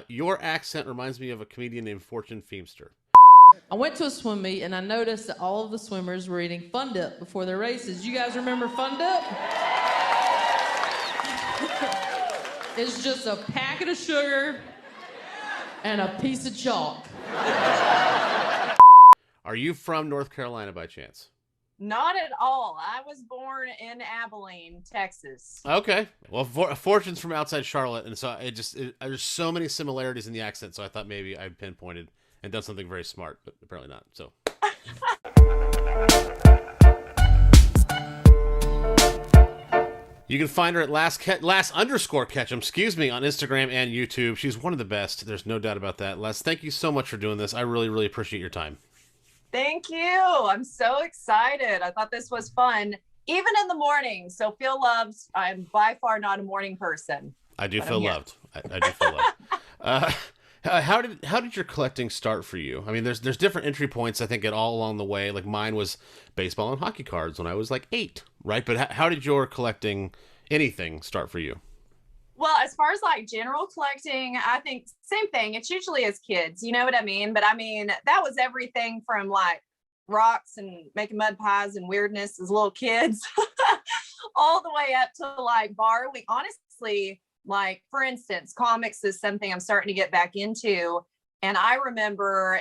Your accent reminds me of a comedian named Fortune Feimster. I went to a swim meet and I noticed that all of the swimmers were eating Fun Dip before their races. You guys remember Fun Dip? It's just a packet of sugar and a piece of chalk. Are you from North Carolina by chance? Not at all. I was born in Abilene, Texas. Okay. Well, Fortune's from outside Charlotte, and so there's so many similarities in the accent, so I thought maybe I'd pinpointed and done something very smart, but apparently not. So. You can find her at Lass_Ketchum, excuse me, on Instagram and YouTube. She's one of the best. There's no doubt about that. Les, thank you so much for doing this. I really, really appreciate your time. Thank you. I'm so excited. I thought this was fun, even in the morning. So feel loved. I'm by far not a morning person. I do feel loved. I do feel loved. How did your collecting start for you? I mean, there's different entry points, I think, at all along the way. Like mine was baseball and hockey cards when I was like 8, right? But how did your collecting anything start for you? Well, as far as like general collecting, I think same thing. It's usually as kids, you know what I mean? But I mean, that was everything from like rocks and making mud pies and weirdness as little kids, all the way up to like borrowing. Honestly, like for instance, comics is something I'm starting to get back into. And I remember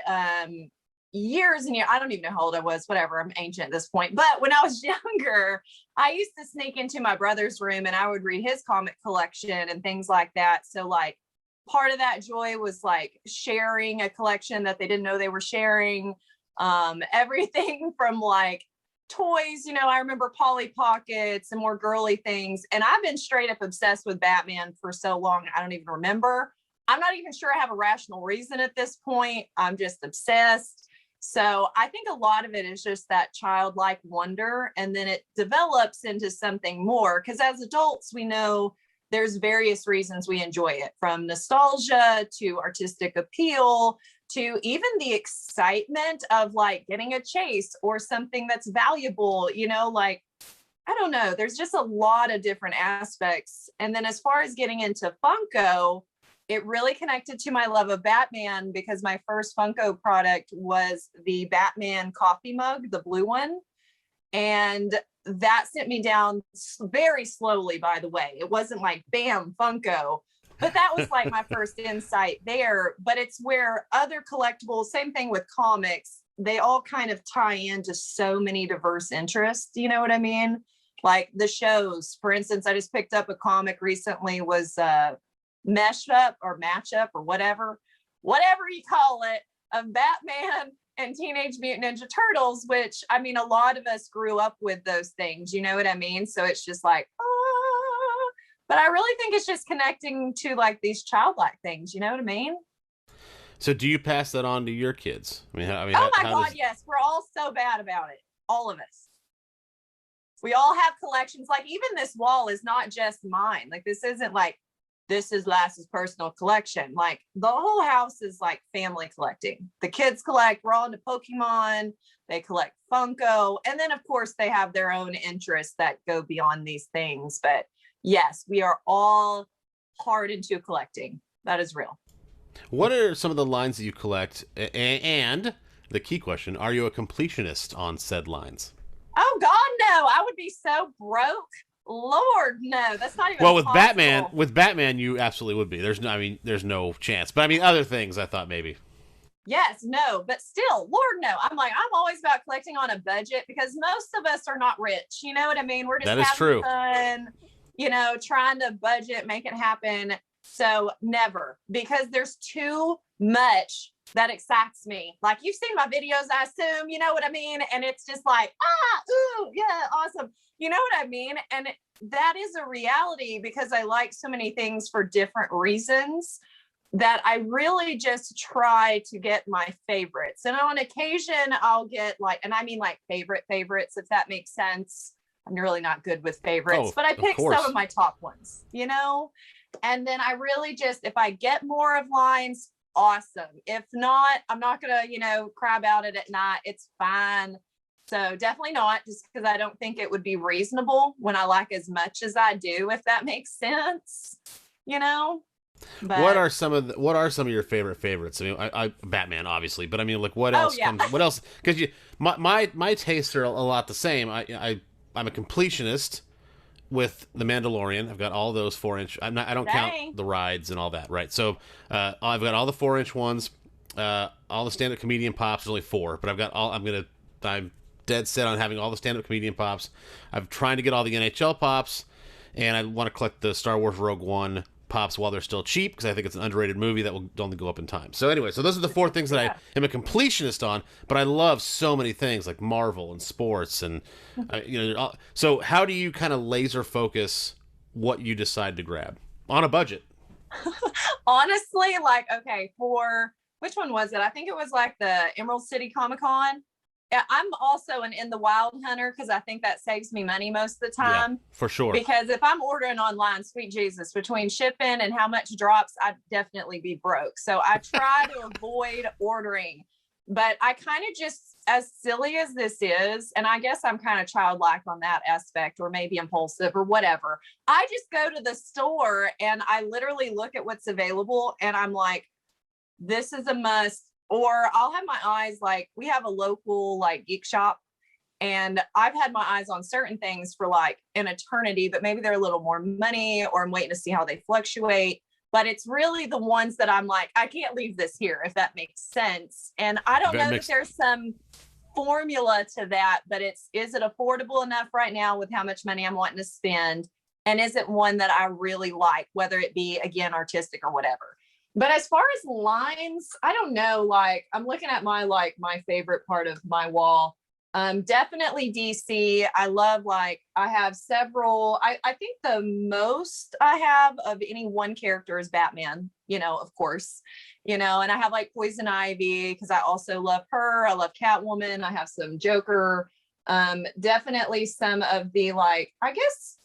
years and years, I don't even know how old I was, whatever, I'm ancient at this point. But when I was younger, I used to sneak into my brother's room and I would read his comic collection and things like that. So like part of that joy was like sharing a collection that they didn't know they were sharing. Everything from like toys, you know, I remember Polly Pockets and more girly things. And I've been straight up obsessed with Batman for so long, I don't even remember. I'm not even sure I have a rational reason at this point. I'm just obsessed. So I think a lot of it is just that childlike wonder, and then it develops into something more. Because as adults, we know there's various reasons we enjoy it, from nostalgia to artistic appeal to even the excitement of like getting a chase or something that's valuable, you know, like, I don't know, there's just a lot of different aspects. And then as far as getting into Funko, it really connected to my love of Batman because my first Funko product was the Batman coffee mug, the blue one. And that sent me down very slowly, by the way. It wasn't like, bam, Funko. But that was like my first insight there. But it's where other collectibles, same thing with comics, they all kind of tie into so many diverse interests. You know what I mean? Like the shows, for instance, I just picked up a comic recently, was mesh up or matchup or whatever you call it, of Batman and Teenage Mutant Ninja Turtles, which I mean, a lot of us grew up with those things, you know what I mean? So it's just like, but I really think it's just connecting to like these childlike things, you know what I mean? So do you pass that on to your kids? I mean, oh my God, yes. We're all so bad about it. All of us. We all have collections. Like even this wall is not just mine. Like this isn't like, this is Lass's personal collection. Like the whole house is like family collecting. The kids collect, we're all into Pokemon, they collect Funko. And then of course they have their own interests that go beyond these things. But yes, we are all hard into collecting. That is real. What are some of the lines that you collect? And the key question, are you a completionist on said lines? Oh God, no, I would be so broke. Lord, no, that's not even well possible. with Batman you absolutely would be. There's no chance, but I mean other things I thought maybe. Yes, no, but still, Lord, no. I'm always about collecting on a budget because most of us are not rich, you know what I mean? We're just that is having true. fun, you know, trying to budget, make it happen. So never, because there's too much that excites me. Like you've seen my videos, I assume, you know what I mean? And it's just like, ooh, yeah, awesome. You know what I mean? And that is a reality because I like so many things for different reasons that I really just try to get my favorites. And on occasion I'll get like, and I mean like favorites, if that makes sense. I'm really not good with favorites, but I pick some of my top ones, you know? And then I really just, if I get more of lines, awesome. If not, I'm not gonna, you know, cry about it at night. It's fine. So definitely not, just because I don't think it would be reasonable when I like as much as I do, if that makes sense, you know? What But are some of your favorite favorites? I mean, I Batman obviously, but I mean, like, what oh else yeah, comes? What else? Because my tastes are a lot the same. I'm a completionist with the Mandalorian. I've got all those 4 inch. I don't count dang. the rides and all that, right? So I've got all the 4 inch ones, all the stand up comedian pops. There's only four, but I've got all. I'm dead set on having all the stand up comedian pops. I'm trying to get all the NHL pops, and I want to collect the Star Wars Rogue One pops while they're still cheap because I think it's an underrated movie that will only go up in time. So anyway, so those are the four things that I Yeah. am a completionist on, but I love so many things like Marvel and sports and so how do you kind of laser focus what you decide to grab on a budget? Honestly, like, okay, for which one was it? I think it was like the Emerald City Comic Con. Yeah, I'm also an in the wild hunter because I think that saves me money most of the Yeah, time. for sure. Because if I'm ordering online, sweet Jesus, between shipping and how much drops, I'd definitely be broke. So I try to avoid ordering. But I kind of just, as silly as this is, and I guess I'm kind of childlike on that aspect, or maybe impulsive or whatever. I just go to the store and I literally look at what's available and I'm like, this is a must. Or I'll have my eyes, like, we have a local like geek shop, and I've had my eyes on certain things for like an eternity, but maybe they're a little more money, or I'm waiting to see how they fluctuate. But it's really the ones that I'm like, I can't leave this here, if that makes sense. And I don't know that there's some formula to that, but is it affordable enough right now with how much money I'm wanting to spend? And is it one that I really like, whether it be, again, artistic or whatever? But as far as lines, I don't know. Like, I'm looking at my favorite part of my wall. Definitely DC. I love, like, I have several. I think the most I have of any one character is Batman, of course, and I have like Poison Ivy because I also love her. I love Catwoman. I have some Joker. Definitely some of the, like, I guess,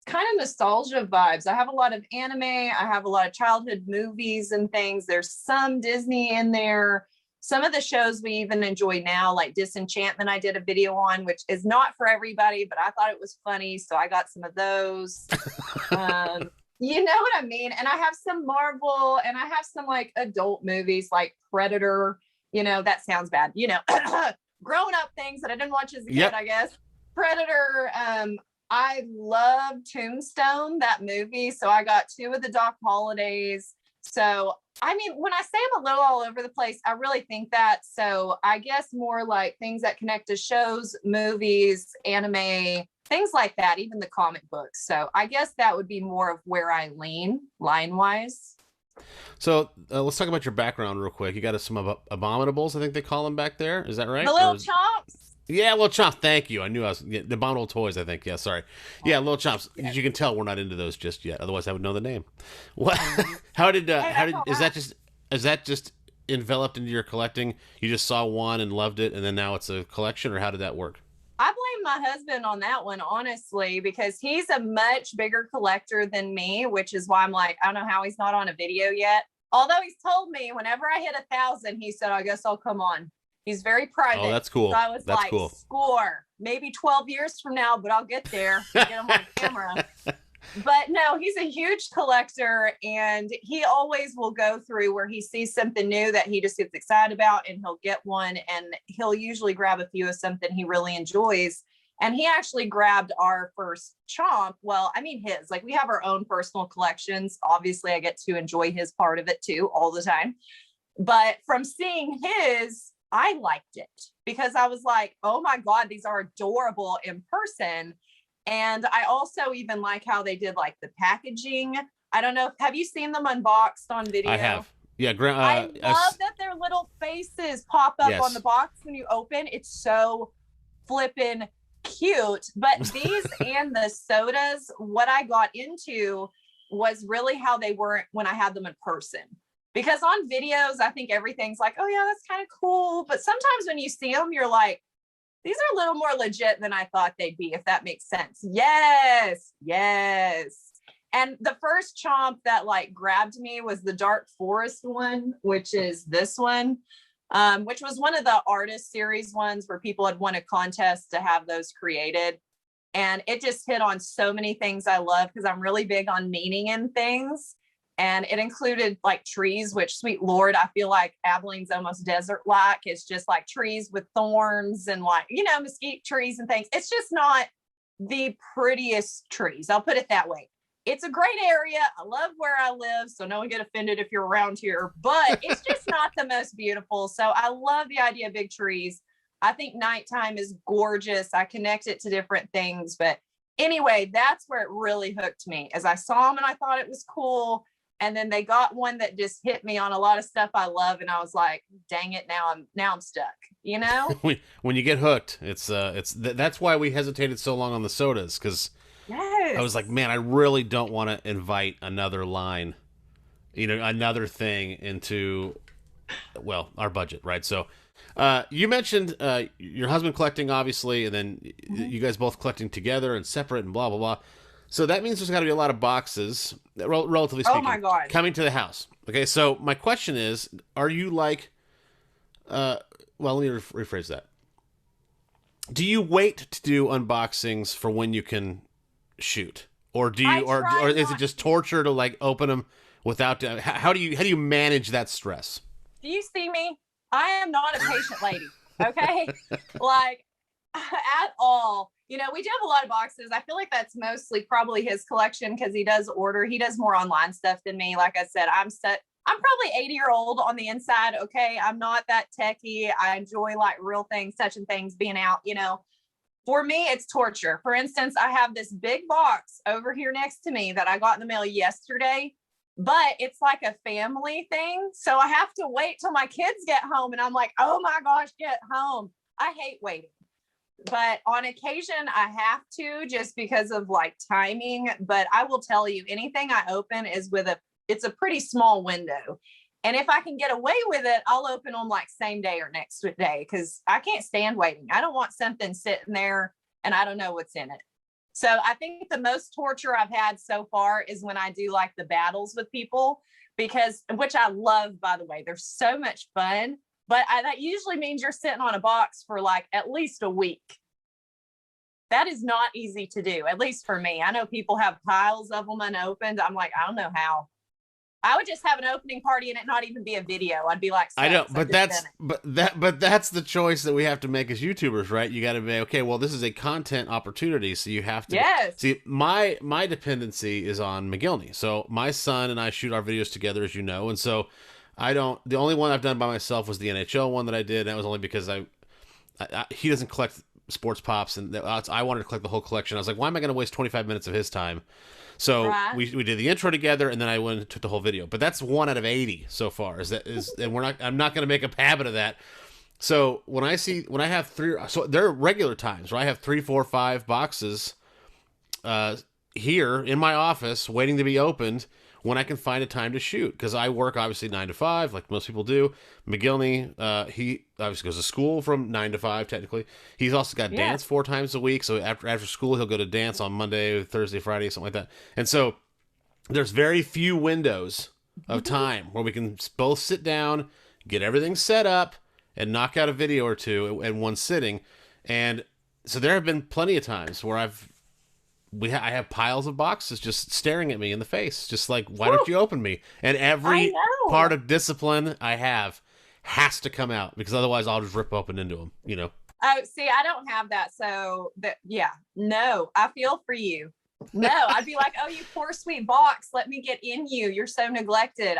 kind of nostalgia vibes. I have a lot of anime. I have a lot of childhood movies and things. There's some Disney in there. Some of the shows we even enjoy now, like Disenchantment, I did a video on, which is not for everybody, but I thought it was funny. So I got some of those. You know what I mean? And I have some Marvel, and I have some like adult movies like Predator. That sounds bad. Grown up things that I didn't watch as a kid, I guess. Predator. I love Tombstone, that movie. So I got two of the Doc Hollidays. So, I mean, when I say I'm a little all over the place, I really think that. So I guess more like things that connect to shows, movies, anime, things like that, even the comic books. So I guess that would be more of where I lean line wise. So let's talk about your background real quick. You got some abominables, I think they call them back there. Is that right? The little chomps. Yeah, little chomps. Thank you. I knew the abominable toys. I think. Yeah, sorry. Yeah, little chomps. As you can tell, we're not into those just yet. Otherwise, I would know the name. What? How did? Is that just enveloped into your collecting? You just saw one and loved it, and then now it's a collection, or how did that work? I blame my husband on that one, honestly, because he's a much bigger collector than me, which is why I'm like, I don't know how he's not on a video yet. Although he's told me whenever I hit 1,000, he said, I guess I'll come on. He's very private. Oh, that's cool. So I was like, cool. Score. Maybe 12 years from now, but I'll get there. Get him on camera. But no, he's a huge collector, and he always will go through where he sees something new that he just gets excited about, and he'll get one, and he'll usually grab a few of something he really enjoys. And he actually grabbed our first chomp. Well, I mean, like, we have our own personal collections. Obviously, I get to enjoy his part of it too all the time. But from seeing his, I liked it because I was like, oh my God, these are adorable in person. And I also even like how they did like the packaging. I don't know. Have you seen them unboxed on video? I have. Yeah. I love that their little faces pop up on the box when you open. It's so flippin' cute. But these and the sodas, what I got into was really how they were when I had them in person. Because on videos, I think everything's like, oh yeah, that's kind of cool. But sometimes when you see them, you're like, these are a little more legit than I thought they'd be, if that makes sense. Yes, yes. And the first chomp that like grabbed me was the Dark Forest one, which is this one, which was one of the artist series ones where people had won a contest to have those created. And it just hit on so many things I love because I'm really big on meaning in things. And it included like trees, which sweet Lord, I feel like Abilene's almost desert-like. It's just like trees with thorns and like, you know, mesquite trees and things. It's just not the prettiest trees. I'll put it that way. It's a great area. I love where I live, so no one get offended if you're around here, but it's just not the most beautiful. So I love the idea of big trees. I think nighttime is gorgeous. I connect it to different things, but anyway, that's where it really hooked me, as I saw them and I thought it was cool. And then they got one that just hit me on a lot of stuff I love, and I was like, dang it, now I'm stuck, you know? When you get hooked, that's why we hesitated so long on the sodas, because Yes. I was like, man, I really don't want to invite another line, another thing into, well, our budget, right? So you mentioned your husband collecting, obviously, and then you guys both collecting together and separate and blah, blah, blah. So that means there's got to be a lot of boxes, relatively speaking, oh my God, coming to the house. Okay, so my question is, are you like, well, let me rephrase that. Do you wait to do unboxings for when you can shoot, or do you, or is it just torture to like open them without? How do you manage that stress? Do you see me? I am not a patient lady. Okay, like at all. You know, we do have a lot of boxes. I feel like that's mostly probably his collection because he does order. He does more online stuff than me. Like I said, I'm probably 80-year-old on the inside. Okay, I'm not that techie. I enjoy like real things, touching things, being out. You know, for me, it's torture. For instance, I have this big box over here next to me that I got in the mail yesterday, but it's like a family thing. So I have to wait till my kids get home. And I'm like, oh my gosh, get home. I hate waiting. But on occasion, I have to, just because of like timing. But I will tell you, anything I open is it's a pretty small window. And if I can get away with it, I'll open them like same day or next day, because I can't stand waiting. I don't want something sitting there and I don't know what's in it. So I think the most torture I've had so far is when I do like the battles with people, which I love, by the way. They're so much fun. But that usually means you're sitting on a box for like at least a week. That is not easy to do, at least for me. I know people have piles of them unopened. I'm like, I don't know how. I would just have an opening party and it not even be a video. I'd be like, I know, but that's the choice that we have to make as YouTubers, right? You got to be, okay, well, this is a content opportunity, so you have to. Yes. See, my dependency is on McGillney. So my son and I shoot our videos together, as you know, and so the only one I've done by myself was the NHL one that I did. And that was only because he doesn't collect sports pops, and I wanted to collect the whole collection. I was like, why am I going to waste 25 minutes of his time? So we did the intro together, and then I went and took the whole video. But that's 1 out of 80 so far. And I'm not going to make a habit of that. So when I have three, so there are regular times where I have 3, 4, 5 boxes here in my office waiting to be opened, when I can find a time to shoot, because I work obviously 9 to 5, like most people do. McGillney, he obviously goes to school from 9 to 5, technically. He's also got dance 4 times a week, so after school he'll go to dance on Monday, Thursday, Friday, something like that. And so there's very few windows of time where we can both sit down, get everything set up, and knock out a video or two in one sitting. And so there have been plenty of times where I have piles of boxes just staring at me in the face, just like, why don't you open me? And every part of discipline I have has to come out, because otherwise I'll just rip open into them, you know? Oh, see, I don't have that. So no, I feel for you. No, I'd be like, oh, you poor sweet box. Let me get in you. You're so neglected.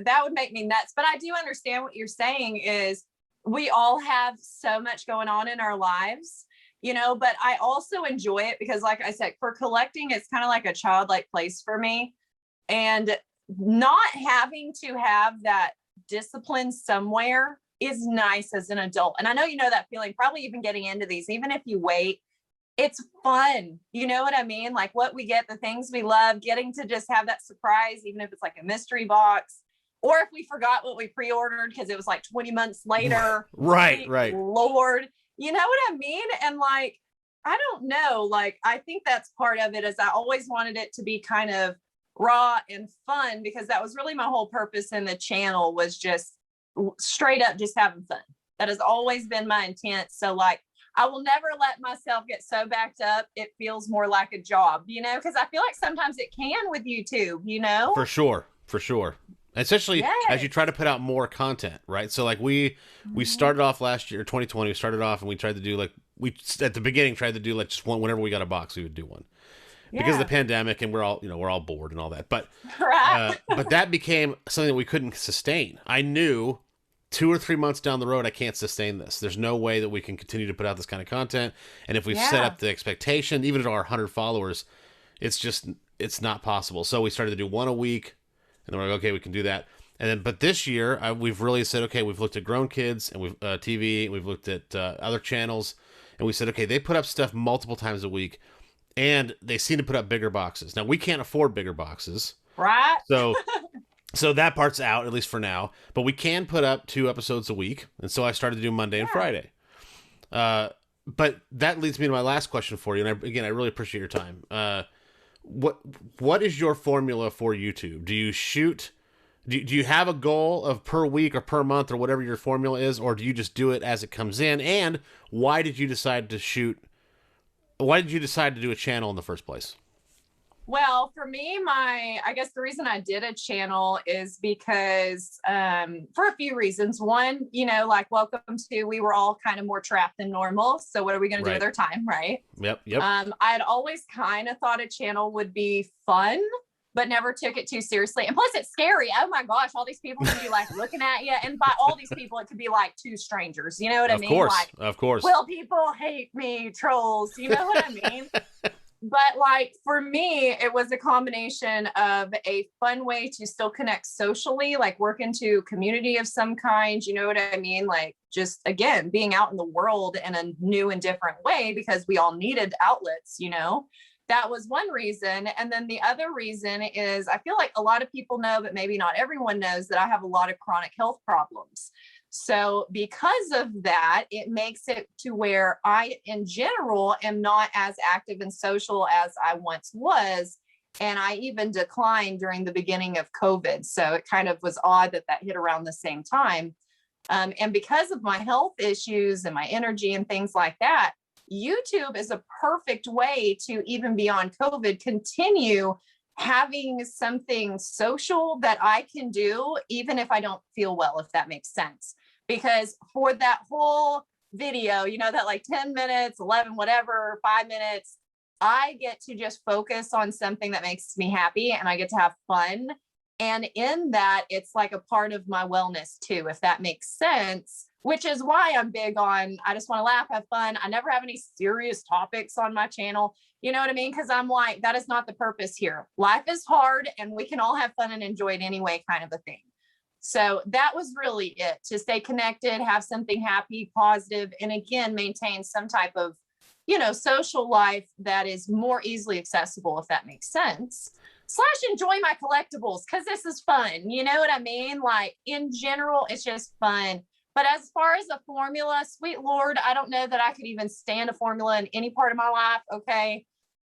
That would make me nuts. But I do understand what you're saying is we all have so much going on in our lives. You know, but I also enjoy it because, like I said, for collecting, it's kind of like a childlike place for me. And not having to have that discipline somewhere is nice as an adult. And I know you know that feeling, probably even getting into these, even if you wait, it's fun. You know what I mean? Like what we get, the things we love, getting to just have that surprise, even if it's like a mystery box, or if we forgot what we pre-ordered because it was like 20 months later. Right. Lord. You know what I mean? And like, I don't know, like, I think that's part of it, is I always wanted it to be kind of raw and fun, because that was really my whole purpose in the channel, was just straight up just having fun. That has always been my intent. So like, I will never let myself get so backed up it feels more like a job, you know, because I feel like sometimes it can with YouTube, you know? For sure. for sure. Especially as you Yes. try to put out more content, right? So like we started off last year, 2020. We started off and we tried to do like we at the beginning tried to do like just one whenever we got a box, we would do one because of the Yeah. pandemic, and we're all bored and all that. Right. But that became something that we couldn't sustain. I knew 2 or 3 months down the road, I can't sustain this. There's no way that we can continue to put out this kind of content. And if we've set Yeah. up the expectation, even at our 100 followers, it's not possible. So we started to do one a week, and then we're like, okay, we can do that. And then, but this year, we've really said, okay, we've looked at grown kids and we've TV, and we've looked at other channels, and we said, okay, they put up stuff multiple times a week, and they seem to put up bigger boxes. Now we can't afford bigger boxes, Right. so that part's out, at least for now. But we can put up 2 episodes a week, and so I started to do Monday and Friday. But that leads me to my last question for you, and I really appreciate your time. What is your formula for YouTube? Do you shoot? Do you have a goal of per week or per month or whatever your formula is, or do you just do it as it comes in? And why did you decide to shoot? Why did you decide to do a channel in the first place? Well, for me, I guess the reason I did a channel is because for a few reasons. One, like welcome to, we were all kind of more trapped than normal. So what are we going to do with our time, right? Yep. I'd always kind of thought a channel would be fun, but never took it too seriously. And plus it's scary. Oh my gosh, all these people can be like looking at you. And by all these people, it could be like two strangers. You know what I mean? Of course. Will people hate me? Trolls. You know what I mean? But like for me, it was a combination of a fun way to still connect socially, like work into community of some kind. You know what I mean? Like just again, being out in the world in a new and different way because we all needed outlets, That was one reason. And then the other reason is I feel like a lot of people know, but maybe not everyone knows that I have a lot of chronic health problems. So because of that, it makes it to where I, in general, am not as active and social as I once was. And I even declined during the beginning of COVID. So it kind of was odd that hit around the same time. And because of my health issues and my energy and things like that, YouTube is a perfect way to, even beyond COVID, continue having something social that I can do, even if I don't feel well, if that makes sense. Because for that whole video, that like 10 minutes, 11, whatever, 5 minutes, I get to just focus on something that makes me happy and I get to have fun. And in that, it's like a part of my wellness too, if that makes sense, which is why I'm big on, I just want to laugh, have fun. I never have any serious topics on my channel. You know what I mean? Because I'm like, that is not the purpose here. Life is hard and we can all have fun and enjoy it anyway, kind of a thing. So that was really it, to stay connected, have something happy, positive, and again, maintain some type of, social life that is more easily accessible, if that makes sense. / enjoy my collectibles because this is fun. You know what I mean? Like in general, it's just fun. But as far as a formula, sweet Lord, I don't know that I could even stand a formula in any part of my life. Okay.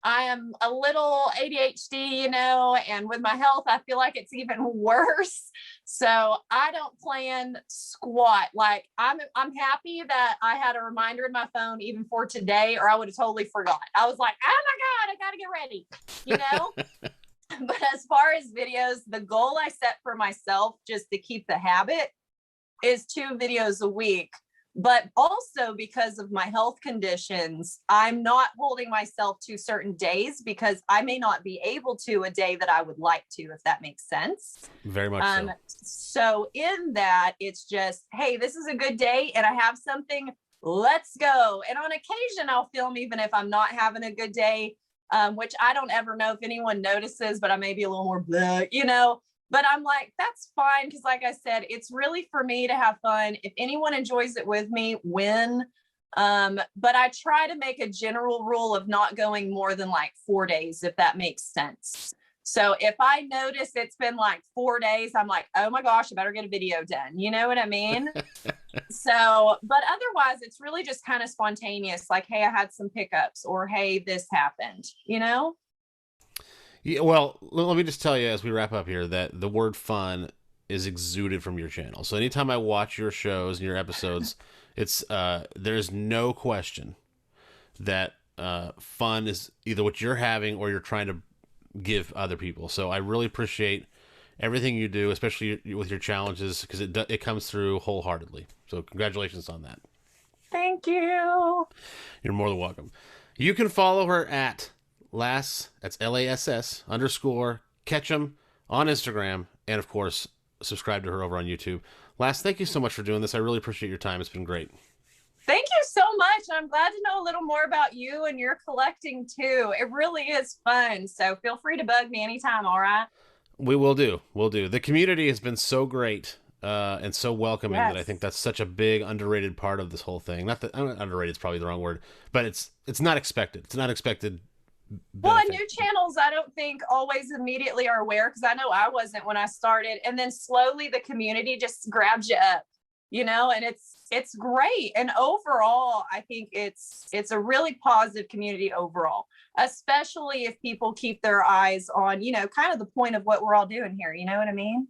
I am a little ADHD, and with my health, I feel like it's even worse. So I don't plan squat. Like I'm happy that I had a reminder in my phone even for today, or I would have totally forgot. I was like, oh my God, I got to get ready, But as far as videos, the goal I set for myself just to keep the habit is 2 videos a week. But also because of my health conditions, I'm not holding myself to certain days because I may not be able to a day that I would like to, if that makes sense. Very much so. So in that, it's just, hey, this is a good day and I have something, let's go. And on occasion, I'll film even if I'm not having a good day, which I don't ever know if anyone notices, but I may be a little more blah, But I'm like, that's fine. Because like I said, it's really for me to have fun. If anyone enjoys it with me, win. But I try to make a general rule of not going more than like 4 days, if that makes sense. So if I notice it's been like 4 days, I'm like, oh my gosh, I better get a video done. You know what I mean? So, but otherwise, it's really just kind of spontaneous. Like, hey, I had some pickups, or hey, this happened, Yeah, well, let me just tell you as we wrap up here that the word fun is exuded from your channel. So anytime I watch your shows and your episodes, it's there's no question that fun is either what you're having or you're trying to give other people. So I really appreciate everything you do, especially with your challenges, because it comes through wholeheartedly. So congratulations on that. Thank you. You're more than welcome. You can follow her at Lass, that's LASS _ Ketchum on Instagram, and of course, subscribe to her over on YouTube. Lass, thank you so much for doing this. I really appreciate your time. It's been great. Thank you so much. I'm glad to know a little more about you and your collecting too. It really is fun. So feel free to bug me anytime, all right? We will do. We'll do. The community has been so great and so welcoming that I think that's such a big underrated part of this whole thing. Not that underrated is probably the wrong word, but it's not expected. It's not expected. Well, and new channels, I don't think always immediately are aware, because I know I wasn't when I started. And then slowly the community just grabs you up, and it's great. And overall, I think it's a really positive community overall, especially if people keep their eyes on, kind of the point of what we're all doing here. You know what I mean?